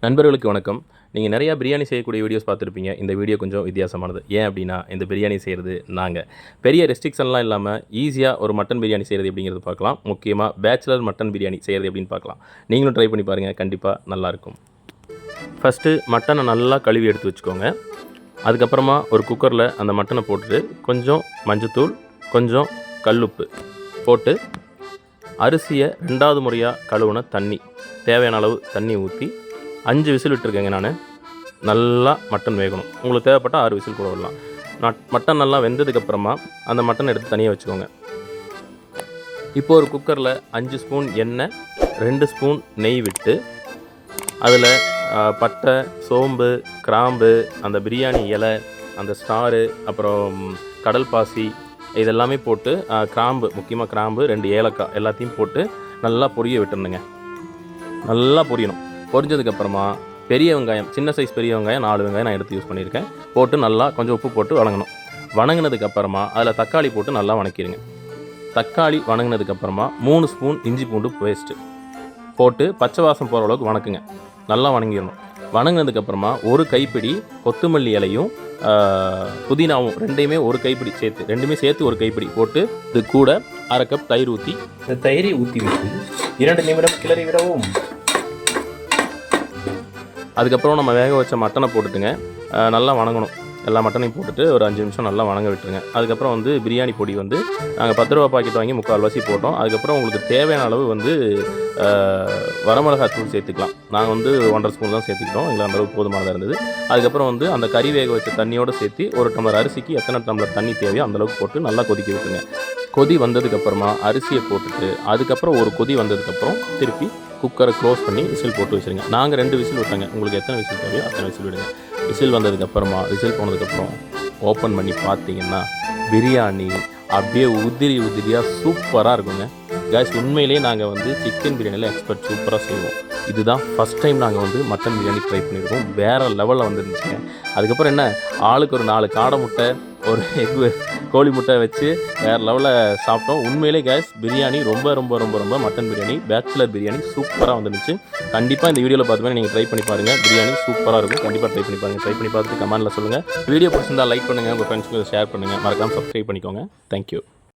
நண்பர்களுக்கு வணக்கம். நீங்கள் நிறையா பிரியாணி செய்யக்கூடிய வீடியோஸ் பார்த்துருப்பீங்க. இந்த வீடியோ கொஞ்சம் வித்தியாசமானது. ஏன் அப்படின்னா, இந்த பிரியாணி செய்கிறது நாங்கள் பெரிய ரெஸ்ட்ரிக்ஷன்லாம் இல்லாமல் ஈஸியாக ஒரு மட்டன் பிரியாணி செய்கிறது எப்படிங்கிறது பார்க்கலாம். முக்கியமாக பேச்சுலர் மட்டன் பிரியாணி செய்கிறது எப்படின்னு பார்க்கலாம். நீங்களும் ட்ரை பண்ணி பாருங்கள், கண்டிப்பாக நல்லாயிருக்கும். ஃபஸ்ட்டு மட்டனை நல்லா கழுவி எடுத்து வச்சுக்கோங்க. அதுக்கப்புறமா ஒரு குக்கரில் அந்த மட்டனை போட்டுட்டு கொஞ்சம் மஞ்சத்தூள், கொஞ்சம் கல்லுப்பு போட்டு அரிசியை 2வது முறையாக கழுவுன தண்ணி, தேவையான அளவு தண்ணி ஊற்றி 5 விசில் விட்டுருக்கேங்க. நான் நல்லா மட்டன் வேகணும். உங்களுக்கு தேவைப்பட்டால் 6 விசில் கூட விடலாம். மட்டன் நல்லா வெந்ததுக்கப்புறமா அந்த மட்டன் எடுத்து தனியாக வச்சுக்கோங்க. இப்போது ஒரு குக்கரில் 5 ஸ்பூன் எண்ணெய், 2 ஸ்பூன் நெய் விட்டு அதில் பட்டை, சோம்பு, கிராம்பு, அந்த பிரியாணி இலை, அந்த ஸ்டாரு, அப்புறம் கடல் பாசி இதெல்லாமே போட்டு, கிராம்பு, முக்கியமாக கிராம்பு, 2 ஏலக்காய் எல்லாத்தையும் போட்டு நல்லா பொரிய விட்டுருணுங்க. நல்லா பொரியணும். பொரிஞ்சதுக்கப்புறமா பெரிய வெங்காயம், சின்ன சைஸ் பெரிய வெங்காயம் 4 வெங்காயம் நான் எடுத்து யூஸ் பண்ணியிருக்கேன். போட்டு நல்லா கொஞ்சம் உப்பு போட்டு வணங்கணும். வணங்கினதுக்கப்புறமா அதில் தக்காளி போட்டு நல்லா வணக்கிடுங்க. தக்காளி வணங்கினதுக்கப்புறமா 3 ஸ்பூன் இஞ்சி பூண்டு பேஸ்ட்டு போட்டு பச்சை வாசம் போகிற அளவுக்கு வணக்குங்க. நல்லா வணங்கிடணும். வணங்கினதுக்கப்புறமா ஒரு கைப்பிடி கொத்தமல்லி இலையும் புதினாவும் ரெண்டையுமே ஒரு கைப்பிடி சேர்த்து, ரெண்டுமே சேர்த்து ஒரு கைப்பிடி போட்டு இது கூட 1/2 கப் தயிர் ஊற்றி, இந்த தயிரை ஊற்றி விட்டு 2 நிமிடம் கிளறி விடவும். அதுக்கப்புறம் நம்ம வேக வச்ச மட்டனை போட்டுட்டுங்க நல்லா வணங்கணும். எல்லா மட்டனையும் போட்டுட்டு ஒரு 5 நிமிஷம் நல்லா வணங்க விட்டுருங்க. அதுக்கப்புறம் பிரியாணி பொடி நாங்கள் 10 ரூபா பாக்கெட் வாங்கி 3/4 போட்டோம். அதுக்கப்புறம் உங்களுக்கு தேவையான அளவு வரமிளகாய் தூள் சேர்த்துக்கலாம். நாங்கள் 1.5 ஸ்பூன் தான் சேர்த்துக்கிட்டோம். எங்களுக்கு அந்தளவுக்கு போதுமானதாக இருந்தது. அதுக்கப்புறம் அந்த கறி வேக வச்ச தண்ணியோடு சேர்த்து ஒரு டம்ளர் அரிசிக்கு எத்தனை டம்ளர் தண்ணி தேவையோ அந்தளவுக்கு போட்டு நல்லா கொதிக்க விட்டுருங்க. கொதி வந்ததுக்கப்புறமா அரிசியை போட்டுட்டு அதுக்கப்புறம் ஒரு கொதி வந்ததுக்கப்புறம் திருப்பி குக்கரை க்ளோஸ் பண்ணி விசில் போட்டு வச்சுருங்க. நாங்கள் 2 விசில் விட்டாங்க. உங்களுக்கு எத்தனை விசில் தேவையோ அத்தனை விசில் விடுங்க. விசில் வந்ததுக்கப்புறமா, விசில் போனதுக்கப்புறம் ஓப்பன் பண்ணி பார்த்தீங்கன்னா பிரியாணி அப்படியே உதிரியாக சூப்பராக இருக்குங்க. கேஸ் உண்மையிலே நாங்கள் சிக்கன் பிரியாணியில் எக்ஸ்பர்ட், சூப்பராக செய்வோம். இதுதான் ஃபஸ்ட் டைம் நாங்கள் மட்டன் பிரியாணி ட்ரை பண்ணியிருக்கோம். வேறு லெவலில் வந்துருந்துச்சுங்க. அதுக்கப்புறம் என்ன, ஆளுக்கு ஒரு 4 காடை முட்டை, ஒரு எக்கு கோழி முட்டை வச்சு வேறு லெவலில் சாப்பிட்டோம். உண்மையிலே கேஸ் பிரியாணி ரொம்ப ரொம்ப ரொம்ப ரொம்ப மட்டன் பிரியாணி, பேச்சுலர் பிரியாணி சூப்பராக வந்துருந்துச்சு. கண்டிப்பாக இந்த வீடியோவில் பார்த்துமே நீங்கள் ட்ரை பண்ணி பாருங்கள். பிரியாணி சூப்பராக இருக்கும். கண்டிப்பாக ட்ரை பண்ணி பாருங்கள். ட்ரை பண்ணி பார்த்துட்டு கமெண்ட்டில் சொல்லுங்கள். வீடியோ பிடிச்சிருந்தால் லைக் பண்ணுங்கள், உங்கள் ஃப்ரெண்ட்ஸ்க்கு ஷேர் பண்ணுங்கள். மறக்காமல் சப்ஸ்கிரைப் பண்ணிக்கோங்க. தேங்க்யூ.